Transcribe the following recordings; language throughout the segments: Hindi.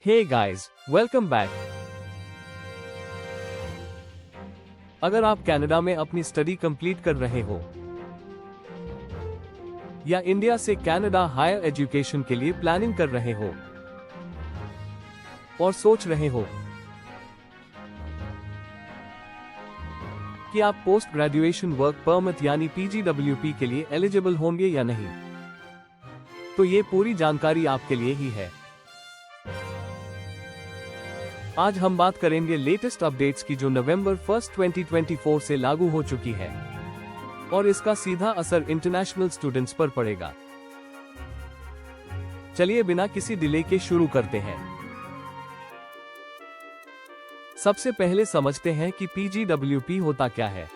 Hey guys, welcome back. अगर आप कनाडा में अपनी स्टडी कंप्लीट कर रहे हो या इंडिया से कनाडा हायर एजुकेशन के लिए प्लानिंग कर रहे हो और सोच रहे हो कि आप पोस्ट ग्रेजुएशन वर्क परमिट यानी पीजीडब्ल्यूपी के लिए एलिजिबल होंगे या नहीं, तो ये पूरी जानकारी आपके लिए ही है। आज हम बात करेंगे लेटेस्ट अपडेट्स की जो नवंबर 1, 2024 से लागू हो चुकी है और इसका सीधा असर इंटरनेशनल स्टूडेंट्स पर पड़ेगा। चलिए बिना किसी डिले के शुरू करते हैं। सबसे पहले समझते हैं कि पीजीडब्ल्यूपी होता क्या है।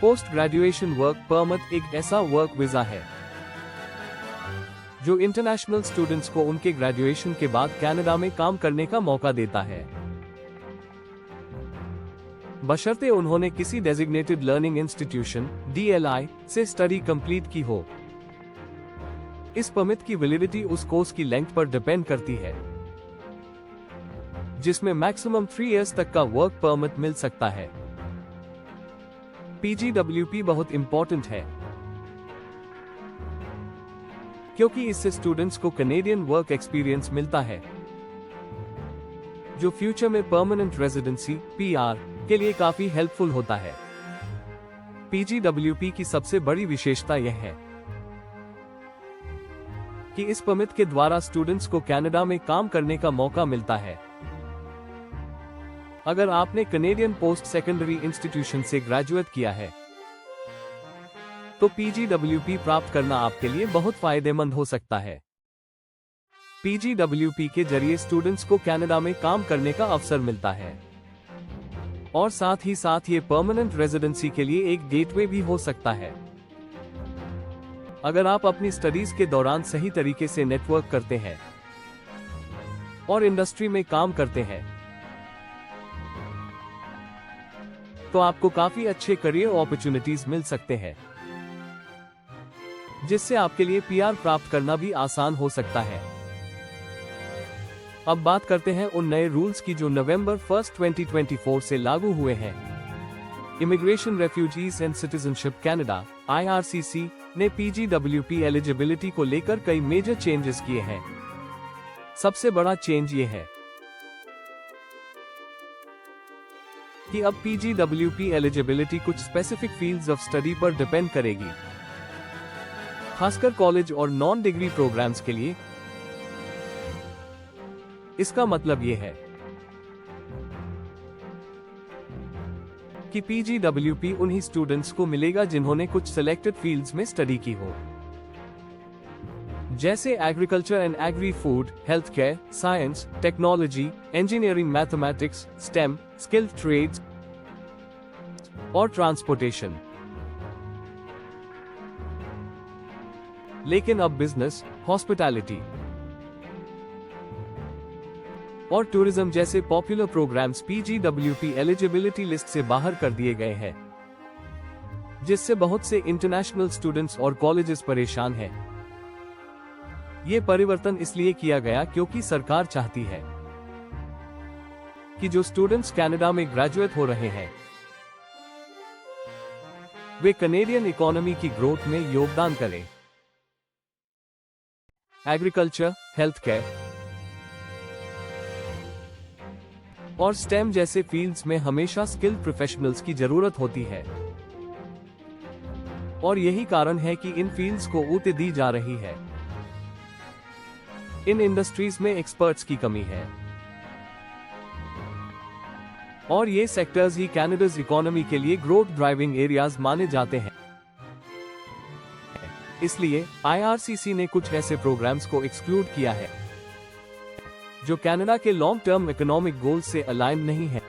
पोस्ट ग्रेजुएशन वर्क परमिट एक ऐसा वर्क वीजा है जो इंटरनेशनल स्टूडेंट्स को उनके ग्रेजुएशन के बाद कनाडा में काम करने का मौका देता है, बशर्ते उन्होंने किसी डेजिग्नेटेड लर्निंग इंस्टीट्यूशन (DLI) से स्टडी कंप्लीट की हो। इस परमिट की वैलिडिटी उस कोर्स की लेंथ पर डिपेंड करती है, जिसमें मैक्सिमम 3 इयर्स तक का वर्क परमिट मिल सकता है। पीजीडब्ल्यूपी बहुत इंपॉर्टेंट है क्योंकि इससे स्टूडेंट्स को कैनेडियन वर्क एक्सपीरियंस मिलता है, जो फ्यूचर में परमानेंट रेजिडेंसी (PR) के लिए काफी हेल्पफुल होता है। पीजीडब्ल्यूपी की सबसे बड़ी विशेषता यह है कि इस परमिट के द्वारा स्टूडेंट्स को कनाडा में काम करने का मौका मिलता है। अगर आपने कैनेडियन पोस्ट सेकेंडरी इंस्टीट्यूशन से ग्रेजुएट किया है तो पीजीडब्ल्यूपी प्राप्त करना आपके लिए बहुत फायदेमंद हो सकता है। पीजीडब्ल्यूपी के जरिए स्टूडेंट्स को कनाडा में काम करने का अवसर मिलता है और साथ ही साथ ये परमानेंट रेजिडेंसी के लिए एक गेटवे भी हो सकता है। अगर आप अपनी स्टडीज के दौरान सही तरीके से नेटवर्क करते हैं और इंडस्ट्री में काम करते हैं तो आपको काफी अच्छे करियर अपॉर्चुनिटीज मिल सकते हैं, जिससे आपके लिए PR प्राप्त करना भी आसान हो सकता है। अब बात करते हैं उन नए रूल्स की जो नवंबर 1, 2024 से लागू हुए हैं। Immigration, refugees and citizenship Canada (IRCC) ने पीजीडब्ल्यूपी एलिजिबिलिटी को लेकर कई मेजर चेंजेस किए हैं। सबसे बड़ा चेंज ये है कि अब पीजीडब्ल्यूपी एलिजिबिलिटी कुछ स्पेसिफिक फील्ड्स ऑफ स्टडी पर डिपेंड करेगी, खासकर कॉलेज और नॉन डिग्री प्रोग्राम्स के लिए। इसका मतलब यह है कि पीजीडब्ल्यूपी उन्हीं स्टूडेंट्स को मिलेगा जिन्होंने कुछ सिलेक्टेड फील्ड्स में स्टडी की हो, जैसे agriculture and agri food, health care, science, technology, engineering, mathematics, STEM, skilled trades और ट्रांसपोर्टेशन। लेकिन अब बिजनेस, हॉस्पिटैलिटी और टूरिज्म जैसे popular programmes PGWP eligibility list से बाहर कर दिए गए हैं, जिससे बहुत से इंटरनेशनल स्टूडेंट्स और कॉलेजेस परेशान हैं। ये परिवर्तन इसलिए किया गया क्योंकि सरकार चाहती है कि जो स्टूडेंट्स कनाडा में ग्रेजुएट हो रहे हैं वे कैनेडियन इकोनॉमी की ग्रोथ में योगदान करें। एग्रीकल्चर, हेल्थ केयर और स्टेम जैसे फील्ड्स में हमेशा स्किल्ड प्रोफेशनल्स की जरूरत होती है और यही कारण है कि इन फील्ड्स को ऊते दी जा रही है। इन इंडस्ट्रीज में एक्सपर्ट्स की कमी है और ये सेक्टर्स ही कनाडा's इकोनॉमी के लिए ग्रोथ ड्राइविंग एरियाज माने जाते हैं। इसलिए IRCC ने कुछ ऐसे प्रोग्राम्स को एक्सक्लूड किया है जो कनाडा के लॉन्ग टर्म इकोनॉमिक गोल से अलाइन नहीं है।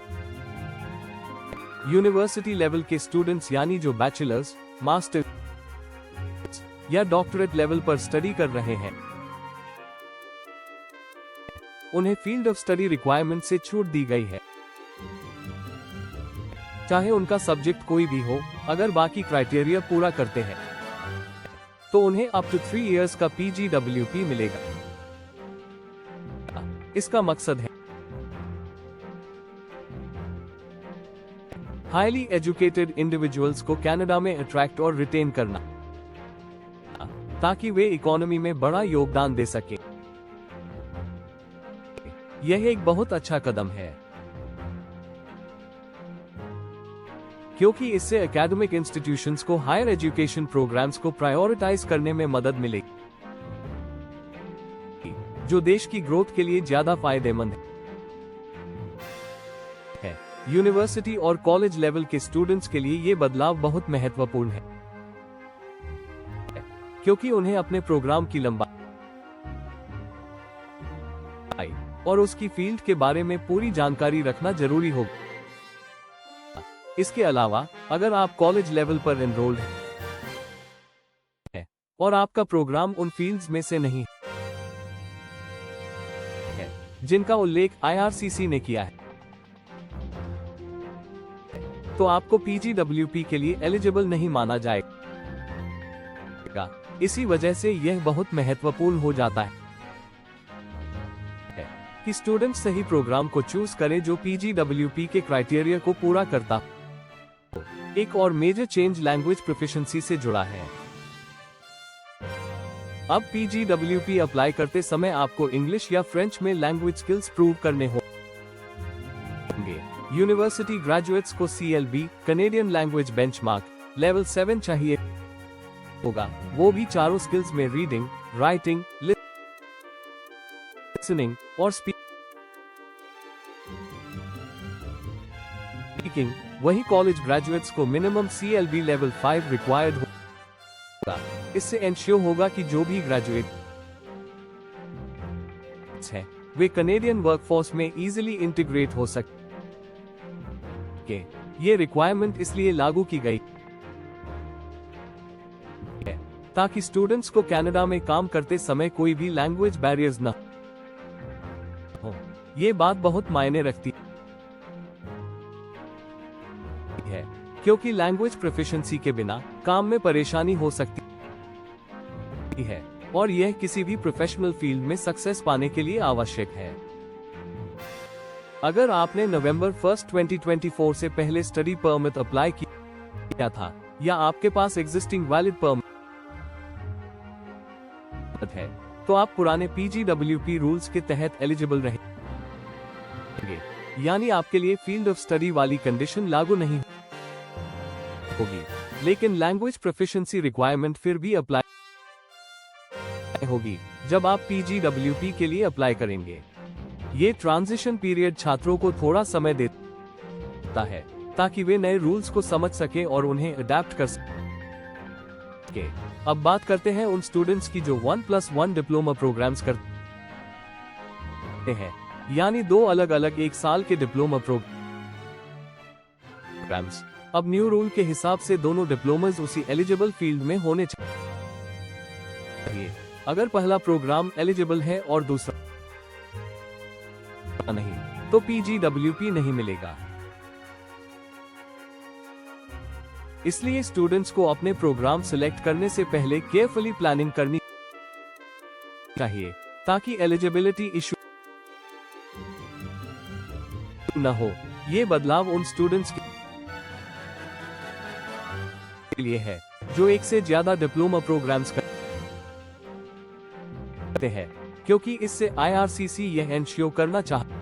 यूनिवर्सिटी लेवल के स्टूडेंट्स यानी जो बैचलर्स, मास्टर्स या डॉक्टरेट लेवल पर स्टडी कर रहे हैं, उन्हें फील्ड ऑफ स्टडी रिक्वायरमेंट से छूट दी गई है, चाहे उनका सब्जेक्ट कोई भी हो। अगर बाकी क्राइटेरिया पूरा करते हैं तो उन्हें अप टू 3 इयर्स का पीजीडब्ल्यूपी मिलेगा। इसका मकसद है हाईली एजुकेटेड इंडिविजुअल्स को कनाडा में अट्रैक्ट और रिटेन करना, ताकि वे इकोनॉमी में बड़ा योगदान दे सके। यह एक बहुत अच्छा कदम है, क्योंकि इससे एकेडमिक इंस्टीट्यूशंस को हायर एजुकेशन प्रोग्राम्स को प्रायोरिटाइज करने में मदद मिलेगी, जो देश की ग्रोथ के लिए ज्यादा फायदेमंद है। यूनिवर्सिटी और कॉलेज लेवल के स्टूडेंट्स के लिए ये बदलाव बहुत महत्वपूर्ण है, क्योंकि उन्हें अपने प्रोग्राम की लंबाई और उसकी फील्ड के बारे में पूरी जानकारी रखना जरूरी होगा। इसके अलावा, अगर आप कॉलेज लेवल पर एनरोल्ड हैं और आपका प्रोग्राम उन फील्ड्स में से नहीं है जिनका उल्लेख IRCC ने किया है, तो आपको PGWP के लिए एलिजिबल नहीं माना जाएगा। इसी वजह से यह बहुत महत्वपूर्ण हो जाता है कि स्टूडेंट सही प्रोग्राम को चूज करें जो PGWP के क्राइटेरिया को पूरा करता हो। एक और मेजर चेंज लैंग्वेज प्रोफिशिएंसी से जुड़ा है। अब PGWP अप्लाई करते समय आपको इंग्लिश या फ्रेंच में लैंग्वेज स्किल्स प्रूव करने होंगे। यूनिवर्सिटी ग्रेजुएट्स को CLB Canadian language benchmark level 7 चाहिए होगा, वो भी चारों स्किल्स में रीडिंग, राइटिंग, लिसनिंग और स्पीकिंग। वही कॉलेज ग्रेजुएट्स को मिनिमम CLB लेवल 5 रिक्वायर्ड होगा। इससे एंश्योर होगा कि जो भी ग्रेजुएट्स हैं, वे कनेडियन वर्कफोर्स में इजीली इंटीग्रेट हो सके। ये रिक्वायरमेंट इसलिए लागू की गई है ताकि स्टूडेंट्स को कनाडा में काम करते समय कोई भी लैंग्वेज बैरियर्स न हो। ये बात बहुत मायने रखती है, क्योंकि लैंग्वेज प्रोफिशिएंसी के बिना काम में परेशानी हो सकती है, और यह किसी भी प्रोफेशनल फील्ड में सक्सेस पाने के लिए आवश्यक है। अगर आपने नवंबर 1, 2024 से पहले स्टडी परमिट अप्लाई किया था, या आपके पास एग्जिस्टिंग वैलिड परमिट है, तो आप पुराने PGWP रूल्स के तहत एलिजिबल रहेंगे, यानी आपके लिए फील्ड ऑफ स्टडी वाली कंडीशन लागू नहीं होगी, लेकिन लैंग्वेज प्रोफिशिएंसी रिक्वायरमेंट फिर भी अप्लाई होगी जब आप PGWP के लिए अप्लाई करेंगे। ये ट्रांजिशन पीरियड छात्रों को थोड़ा समय देता है ताकि वे नए रूल्स को समझ सके और उन्हें अडेप्ट कर सके। अब बात करते हैं उन स्टूडेंट्स की जो 1+1 डिप्लोमा प्रोग्राम्स करते हैं, यानी 2 अलग अलग 1 साल के डिप्लोमा प्रोग्राम्स। अब न्यू रूल के हिसाब से दोनों डिप्लोमास उसी एलिजिबल फील्ड में होने चाहिए। अगर पहला प्रोग्राम एलिजिबल है और दूसरा नहीं, तो PGWP नहीं मिलेगा। इसलिए स्टूडेंट्स को अपने प्रोग्राम सिलेक्ट करने से पहले केयरफुली प्लानिंग करनी चाहिए, ताकि एलिजिबिलिटी इशू न हो। ये बदलाव उन स्टूडेंट्स के लिए है जो एक से ज्यादा डिप्लोमा प्रोग्राम्स करते हैं, क्योंकि इससे IRCC यह एंश्योर करना चाहता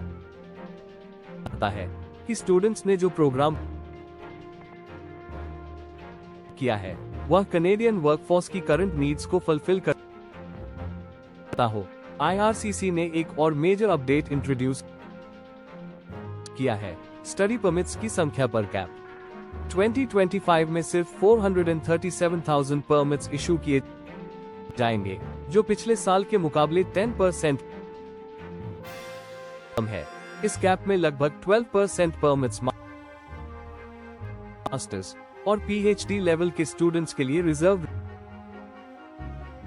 है कि स्टूडेंट्स ने जो प्रोग्राम किया है वह कनेडियन वर्कफोर्स की करंट नीड्स को फुलफिल करता हो। IRCC ने एक और मेजर अपडेट इंट्रोड्यूस किया है, स्टडी परमिट्स की संख्या पर कैप। 2025 में सिर्फ 437,000 परमिट्स इशू किए जाएंगे, जो पिछले साल के मुकाबले 10% कम है। इस कैप में लगभग 12% परमिट्स मास्टर्स और PhD लेवल के स्टूडेंट्स के लिए रिजर्व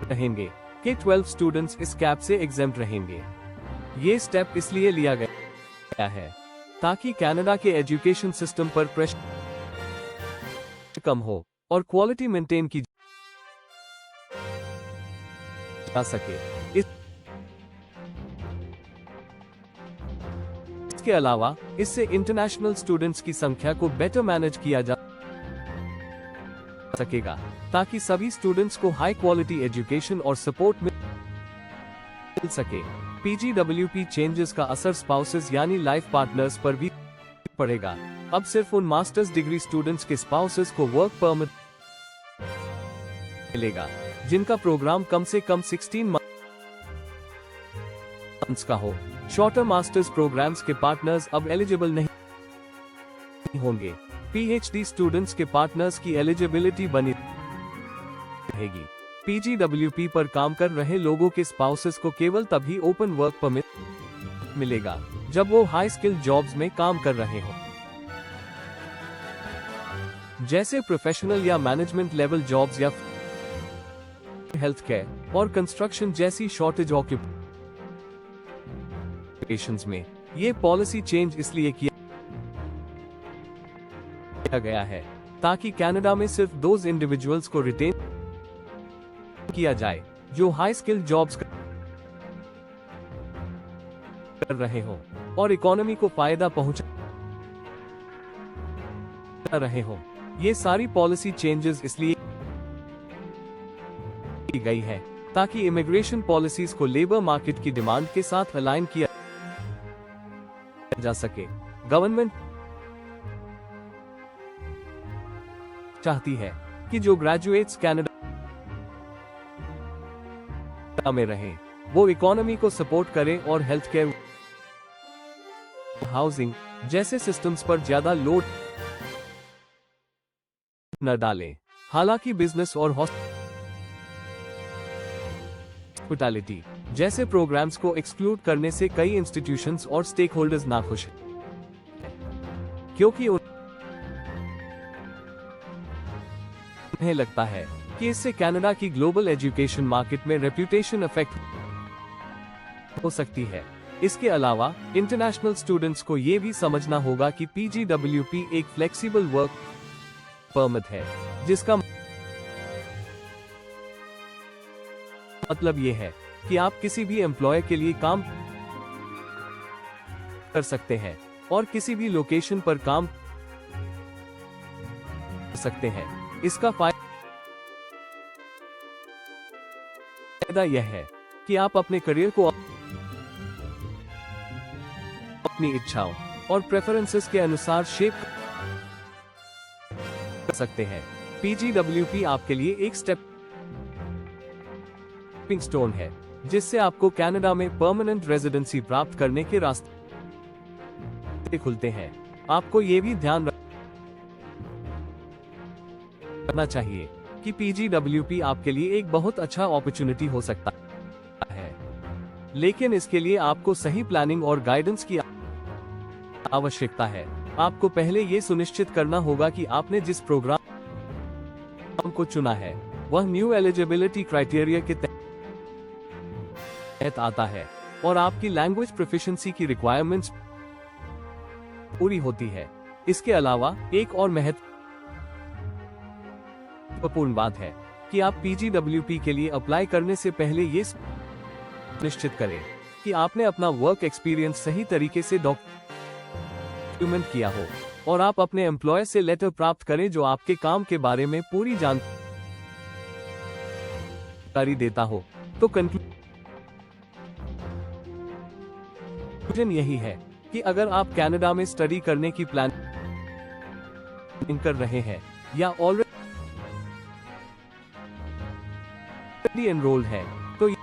रहेंगे, कि 12 स्टूडेंट्स इस कैप से एग्जेम्प्ट रहेंगे। ये स्टेप इसलिए लिया गया है ताकि कनाडा के एजुकेशन सिस्टम पर प्रेशर कम हो और क्वालिटी मेंटेन की जा सके। इसके अलावा इससे इंटरनेशनल स्टूडेंट्स की संख्या को बेटर मैनेज किया जा सकेगा, ताकि सभी स्टूडेंट्स को हाई क्वालिटी एजुकेशन और सपोर्ट मिल सके। PGWP चेंजेस का असर स्पाउसेस यानी लाइफ पार्टनर्स पर भी पड़ेगा। अब सिर्फ उन मास्टर्स डिग्री स्टूडेंट्स के स्पाउसेस को वर्क परमिट मिलेगा जिनका प्रोग्राम कम से कम 16 मंथ्स का हो। शॉर्टर मास्टर्स प्रोग्राम्स के पार्टनर्स अब एलिजिबल नहीं होंगे। PhD स्टूडेंट्स के पार्टनर्स की एलिजिबिलिटी बनी रहेगी। PGWP पर काम कर रहे लोगों के स्पाउसेस को केवल तभी ओपन वर्क परमिट मिलेगा जब वो हाई स्किल जॉब्स में काम कर रहे हों, जैसे प्रोफेशनल या मैनेजमेंट लेवल जॉब्स या हेल्थ केयर और कंस्ट्रक्शन जैसी शॉर्टेज ऑक्यूपेशंस में। ये पॉलिसी चेंज इसलिए किया गया है ताकि कनाडा में सिर्फ दोज इंडिविजुअल्स को रिटेन किया जाए जो हाई स्किल जॉब्स कर रहे हो और इकोनॉमी को फायदा पहुंचा रहे हो। ये सारी पॉलिसी चेंजेस इसलिए की गई है ताकि इमिग्रेशन पॉलिसीज को लेबर मार्केट की डिमांड के साथ अलाइन किया जा सके। गवर्नमेंट चाहती है कि जो ग्रेजुएट्स कनाडा में रहें, वो इकोनॉमी को सपोर्ट करें और हेल्थ केयर, हाउसिंग जैसे सिस्टम्स पर ज्यादा लोड न डालें। हालांकि बिजनेस और हॉस्पिटैलिटी जैसे प्रोग्राम्स को एक्सक्लूड करने से कई इंस्टीट्यूशंस और स्टेक होल्डर्स नाखुश हैं, क्योंकि उन्हें लगता है कि इससे कनाडा की ग्लोबल एजुकेशन मार्केट में रेप्यूटेशन इफेक्ट हो सकती है। इसके अलावा इंटरनेशनल स्टूडेंट्स को यह भी समझना होगा कि PGWP एक फ्लेक्सिबल वर्क परमिट है, जिसका मतलब यह है कि आप किसी भी एम्प्लॉयर के लिए काम कर सकते हैं और किसी भी लोकेशन पर काम कर सकते हैं। इसका फायदा यह है कि आप अपने करियर को अपनी इच्छाओं और प्रेफरेंसेस के अनुसार शेप कर सकते हैं। PGWP आपके लिए एक स्टेपिंग स्टोन है, जिससे आपको कनाडा में परमानेंट रेजिडेंसी प्राप्त करने के रास्ते खुलते हैं। आपको यह भी ध्यान रखना चाहिए कि PGWP आपके लिए एक बहुत अच्छा अपॉर्चुनिटी हो सकता है, लेकिन इसके लिए आपको सही प्लानिंग और गाइडेंस की आवश्यकता है। आपको पहले ये सुनिश्चित करना होगा कि आपने जिस प्रोग्राम को चुना है वह न्यू एलिजिबिलिटी क्राइटेरिया के तहत आता है और आपकी लैंग्वेज प्रोफिशिएंसी की रिक्वायरमेंट्स पूरी होती है। इसके अलावा एक और महत्वपूर्ण बात है कि आप PGWP के लिए अप्लाई करने से पहले ये सुनिश्चित करें कि आपने अपना वर्क एक्सपीरियंस सही तरीके से डॉक्यूमेंट किया हो और आप अपने एम्प्लॉयर से लेटर प्राप्त करें जो आपके काम के बारे में पूरी जानकारी देता हो। तो कंक्लूजन यही है कि अगर आप कनाडा में स्टडी करने की प्लानिंग कर रहे हैं या ऑलरेडी एनरोल्ड हैं, तो ये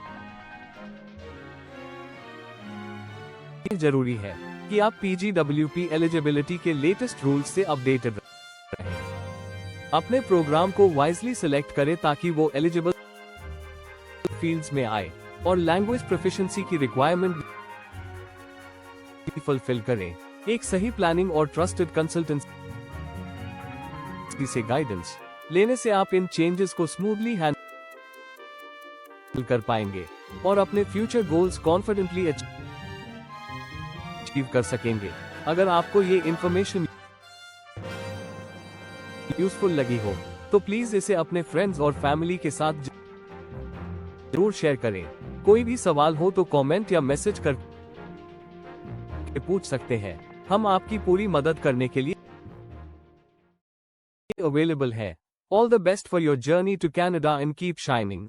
जरूरी है कि आप PGWP एलिजिबिलिटी के लेटेस्ट रूल्स से अपडेटेड रहें। अपने प्रोग्राम को वाइजली सिलेक्ट करें ताकि वो एलिजिबल फील्ड्स में आए और लैंग्वेज प्रोफिशिएंसी की रिक्वायरमेंट फुलफिल करें। एक सही प्लानिंग और ट्रस्टेड कंसल्टेंसी से गाइडेंस लेने से आप इन चेंजेस को स्मूथली हैंडल कर पाएंगे और अपने फ्यूचर गोल्स कॉन्फिडेंटली अचीव कर सकेंगे। अगर आपको ये इंफॉर्मेशन यूजफुल लगी हो तो प्लीज इसे अपने फ्रेंड्स और फैमिली के साथ जरूर शेयर करें। कोई भी सवाल हो तो कमेंट या मैसेज कर पूछ सकते हैं। हम आपकी पूरी मदद करने के लिए अवेलेबल है। All the best for your journey to Canada and keep shining.